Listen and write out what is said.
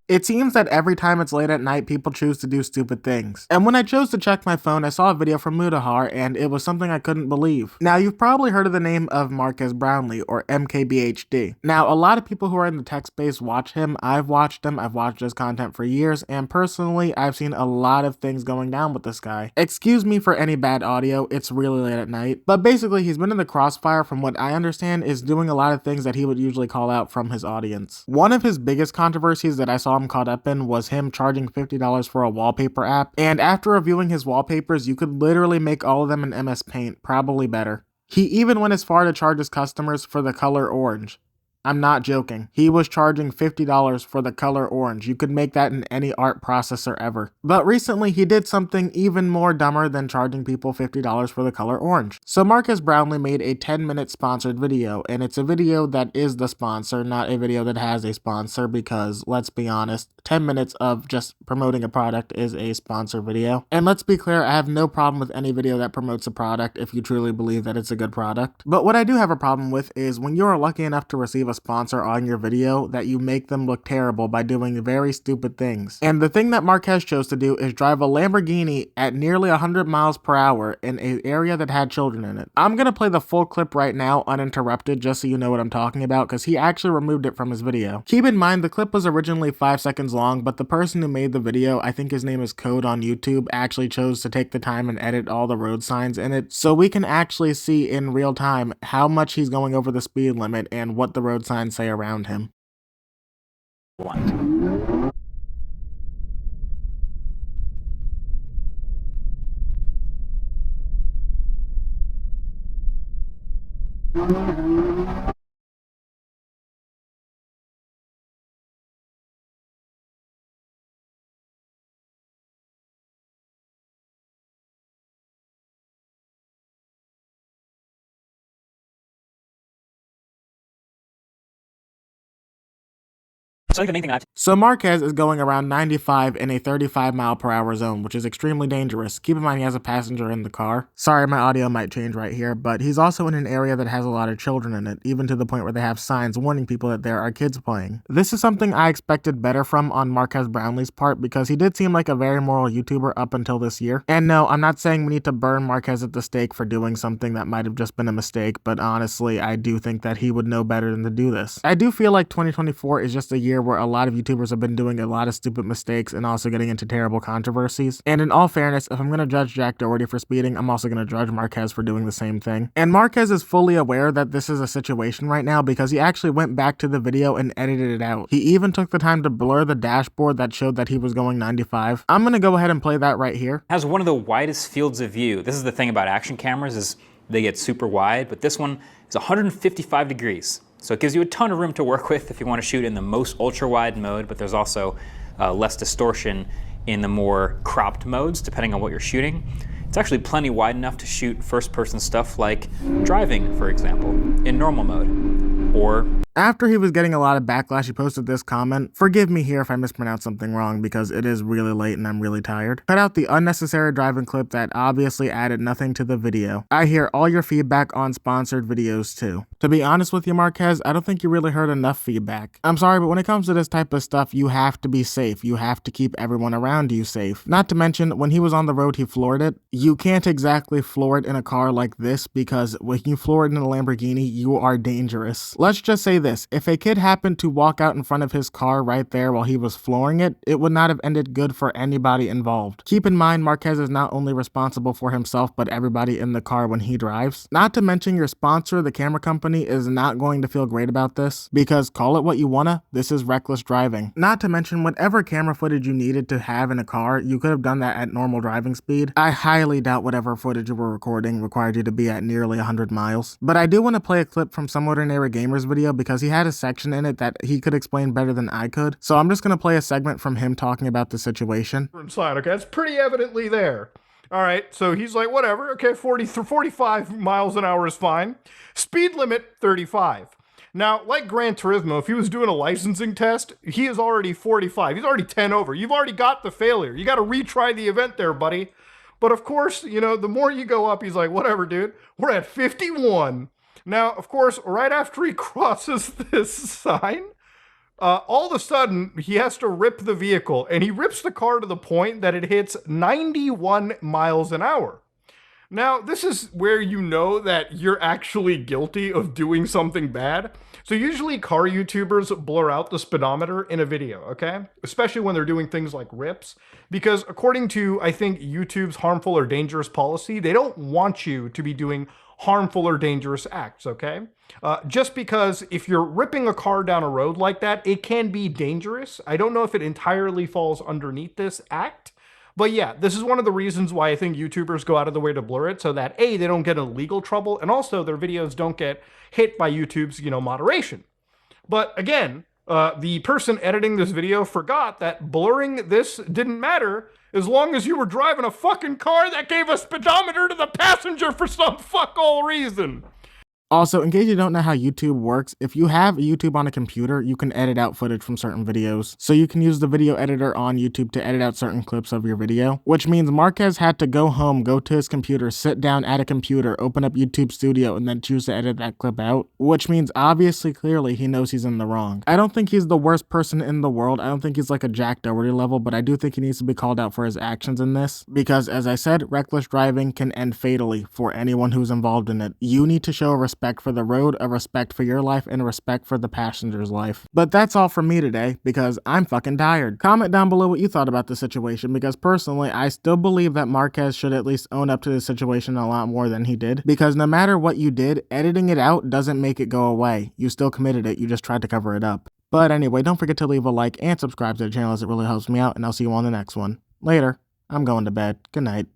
It seems that every time it's late at night, people choose to do stupid things. And when I chose to check my phone, I saw a video from Mudahar, and it was something I couldn't believe. Now, you've probably heard of the name of Marques Brownlee, or MKBHD. Now, a lot of people who are in the tech space watch him. I've watched him, I've watched his content for years, and personally, I've seen a lot of things going down with this guy. Excuse me for any bad audio, it's really late at night. But basically, he's been in the crossfire from what I understand is doing a lot of things that he would usually call out from his audience. One of his biggest controversies that I saw him caught up in was him charging $50 for a wallpaper app, and after reviewing his wallpapers, you could literally make all of them in MS Paint, probably better. He even went as far to charge his customers for the color orange. I'm not joking. He was charging $50 for the color orange. You could make that in any art processor ever. But recently, he did something even more dumber than charging people $50 for the color orange. So Marques Brownlee made a 10-minute sponsored video, and it's a video that is the sponsor, not a video that has a sponsor, because let's be honest, 10 minutes of just promoting a product is a sponsor video. And let's be clear, I have no problem with any video that promotes a product if you truly believe that it's a good product. But what I do have a problem with is when you are lucky enough to receive a sponsor on your video, that you make them look terrible by doing very stupid things. And the thing that Marques chose to do is drive a Lamborghini at nearly 100 miles per hour in an area that had children in it. I'm gonna play the full clip right now uninterrupted just so you know what I'm talking about, because he actually removed it from his video. Keep in mind the clip was originally 5 seconds long, but the person who made the video, I think his name is Code on YouTube, actually chose to take the time and edit all the road signs in it, so we can actually see in real time how much he's going over the speed limit and what the road signs say around him. So Marques is going around 95 in a 35 mile per hour zone, which is extremely dangerous. Keep in mind he has a passenger in the car. Sorry, my audio might change right here, but he's also in an area that has a lot of children in it, even to the point where they have signs warning people that there are kids playing. This is something I expected better from on Marques Brownlee's part, because he did seem like a very moral YouTuber up until this year. And no, I'm not saying we need to burn Marques at the stake for doing something that might have just been a mistake, but honestly, I do think that he would know better than to do this. I do feel like 2024 is just a year where a lot of YouTubers have been doing a lot of stupid mistakes and also getting into terrible controversies. And in all fairness, if I'm going to judge Jack Doherty for speeding, I'm also going to judge Marques for doing the same thing. And Marques is fully aware that this is a situation right now, because he actually went back to the video and edited it out. He even took the time to blur the dashboard that showed that he was going 95. I'm going to go ahead and play that right here. Has one of the widest fields of view. This is the thing about action cameras, is they get super wide, but this one is 155 degrees. So it gives you a ton of room to work with if you want to shoot in the most ultra-wide mode, but there's also less distortion in the more cropped modes, depending on what you're shooting. It's actually plenty wide enough to shoot first-person stuff like driving, for example, in normal mode, or... After he was getting a lot of backlash, he posted this comment. Forgive me here if I mispronounced something wrong, because it is really late and I'm really tired. Cut out the unnecessary driving clip that obviously added nothing to the video. I hear all your feedback on sponsored videos too. To be honest with you, Marques, I don't think you really heard enough feedback. I'm sorry, but when it comes to this type of stuff, you have to be safe. You have to keep everyone around you safe. Not to mention, when he was on the road, he floored it. You can't exactly floor it in a car like this, because when you floor it in a Lamborghini, you are dangerous. Let's just say this. If a kid happened to walk out in front of his car right there while he was flooring it, it would not have ended good for anybody involved. Keep in mind, Marques is not only responsible for himself, but everybody in the car when he drives. Not to mention your sponsor, the camera company, is not going to feel great about this, because call it what you wanna, this is reckless driving. Not to mention, whatever camera footage you needed to have in a car, you could have done that at normal driving speed. I highly doubt whatever footage you were recording required you to be at nearly 100 miles. But I do want to play a clip from Some Ordinary Gamer's video, because he had a section in it that he could explain better than I could. So I'm just going to play a segment from him talking about the situation. Inside, okay, it's pretty evidently there. All right, so he's like, whatever, okay, 45 miles an hour is fine. Speed limit, 35. Now, like Gran Turismo, if he was doing a licensing test, he is already 45. He's already 10 over. You've already got the failure. You got to retry the event there, buddy. But of course, you know, the more you go up, he's like, whatever, dude, we're at 51. Now, of course, right after he crosses this sign, All of a sudden, he has to rip the vehicle, and he rips the car to the point that it hits 91 miles an hour. Now, this is where you know that you're actually guilty of doing something bad. So usually car YouTubers blur out the speedometer in a video, okay? Especially when they're doing things like rips. Because according to, I think, YouTube's harmful or dangerous policy, they don't want you to be doing harmful or dangerous acts, okay? Just because if you're ripping a car down a road like that, it can be dangerous. I don't know if it entirely falls underneath this act. But yeah, this is one of the reasons why I think YouTubers go out of the way to blur it so that A, they don't get in legal trouble, and also their videos don't get hit by YouTube's, moderation. But again, the person editing this video forgot that blurring this didn't matter as long as you were driving a fucking car that gave a speedometer to the passenger for some fuck all reason. Also, in case you don't know how YouTube works, if you have YouTube on a computer, you can edit out footage from certain videos. So you can use the video editor on YouTube to edit out certain clips of your video, which means Marques had to go home, go to his computer, sit down at a computer, open up YouTube Studio, and then choose to edit that clip out, which means obviously, clearly, he knows he's in the wrong. I don't think he's the worst person in the world. I don't think he's like a Jack Doherty level, but I do think he needs to be called out for his actions in this, because as I said, reckless driving can end fatally for anyone who's involved in it. You need to show respect for the road, a respect for your life, and a respect for the passenger's life. But that's all from me today, because I'm fucking tired. Comment down below what you thought about the situation, because personally, I still believe that Marques should at least own up to the situation a lot more than he did, because no matter what you did, editing it out doesn't make it go away. You still committed it, you just tried to cover it up. But anyway, don't forget to leave a like and subscribe to the channel as it really helps me out, and I'll see you on the next one. Later. I'm going to bed. Good night.